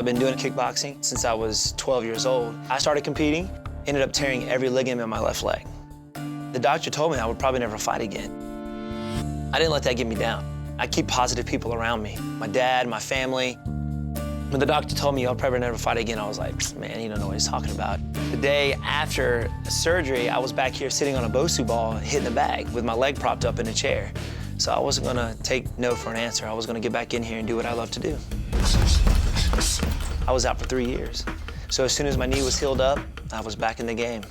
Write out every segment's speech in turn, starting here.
I've been doing kickboxing since I was 12 years old. I started competing, ended up tearing every ligament in my left leg. The doctor told me I would probably never fight again. I didn't let that get me down. I keep positive people around me, my dad, my family. When the doctor told me I'll probably never fight again, I was like, man, you don't know what he's talking about. The day after surgery, I was back here sitting on a Bosu ball, hitting the bag with my leg propped up in a chair. So I wasn't gonna take no for an answer. I was gonna get back in here and do what I love to do. I was out for 3 years. So as soon as my knee was healed up, I was back in the game.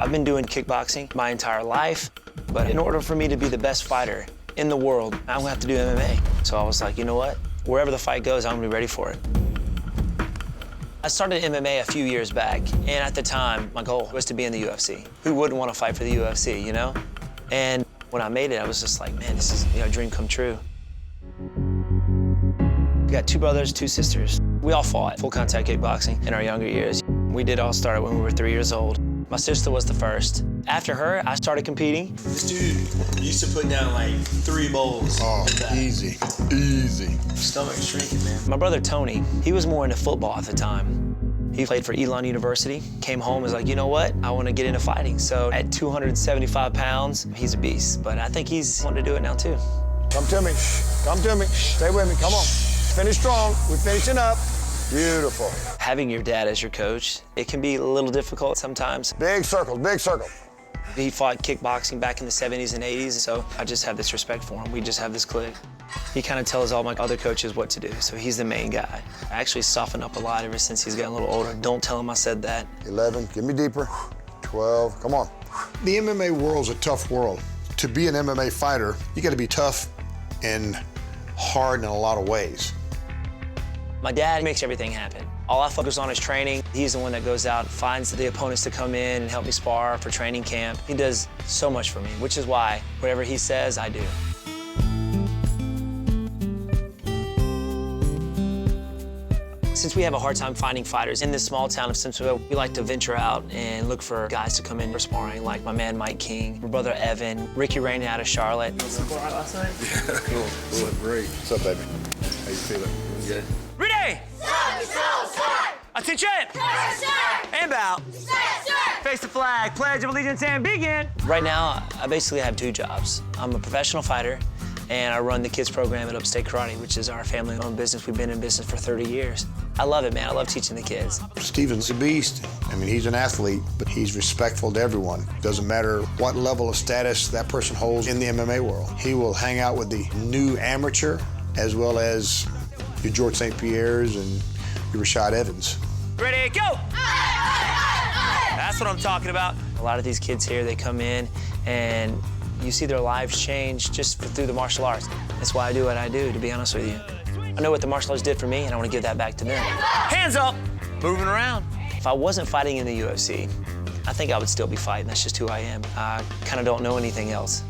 I've been doing kickboxing my entire life, but in order for me to be the best fighter in the world, I'm gonna have to do MMA. So I was like, you know what? Wherever the fight goes, I'm gonna be ready for it. I started MMA a few years back, and at the time, my goal was to be in the UFC. Who wouldn't want to fight for the UFC, you know? And when I made it, I was just like, man, this is a dream come true. We got 2 brothers, 2 sisters. We all fought full contact kickboxing in our younger years. We did all start when we were 3 years old. My sister was the first. After her, I started competing. This dude used to put down like 3 bowls. Oh, easy, easy. Stomach's shrinking, man. My brother Tony, he was more into football at the time. He played for Elon University, came home, was like, you know what? I want to get into fighting. So at 275 pounds, he's a beast. But I think he's wanting to do it now too. Come to me, come to me. Stay with me, come on. Finish strong, we're finishing up. Beautiful. Having your dad as your coach, it can be a little difficult sometimes. Big circle, big circle. He fought kickboxing back in the 70s and 80s, so I just have this respect for him. We just have this clique. He kind of tells all my other coaches what to do, so he's the main guy. I actually softened up a lot ever since he's gotten a little older. Don't tell him I said that. 11, get me deeper. 12, come on. The MMA world's a tough world. To be an MMA fighter, you gotta be tough and hard in a lot of ways. My dad makes everything happen. All I focus on is training. He's the one that goes out and finds the opponents to come in and help me spar for training camp. He does so much for me, which is why whatever he says, I do. Since we have a hard time finding fighters in this small town of Simpsonville, we like to venture out and look for guys to come in for sparring, like my man Mike King, my brother Evan, Ricky Rainey out of Charlotte. Last night? Yeah, cool. Great. What's up, baby? How you feeling? Good. Ready! Attention! And bow. Face the flag, pledge of allegiance, and begin. Right now, I basically have 2 jobs. I'm a professional fighter, and I run the kids program at Upstate Karate, which is our family-owned business. We've been in business for 30 years. I love it, man. I love teaching the kids. Steven's a beast. I mean, he's an athlete, but he's respectful to everyone. Doesn't matter what level of status that person holds in the MMA world. He will hang out with the new amateur, as well as your George St. Pierre's and your Rashad Evans. Ready, go! That's what I'm talking about. A lot of these kids here, they come in and you see their lives change just through the martial arts. That's why I do what I do, to be honest with you. I know what the martial arts did for me, and I want to give that back to them. Hands up! Moving around. If I wasn't fighting in the UFC, I think I would still be fighting. That's just who I am. I kind of don't know anything else.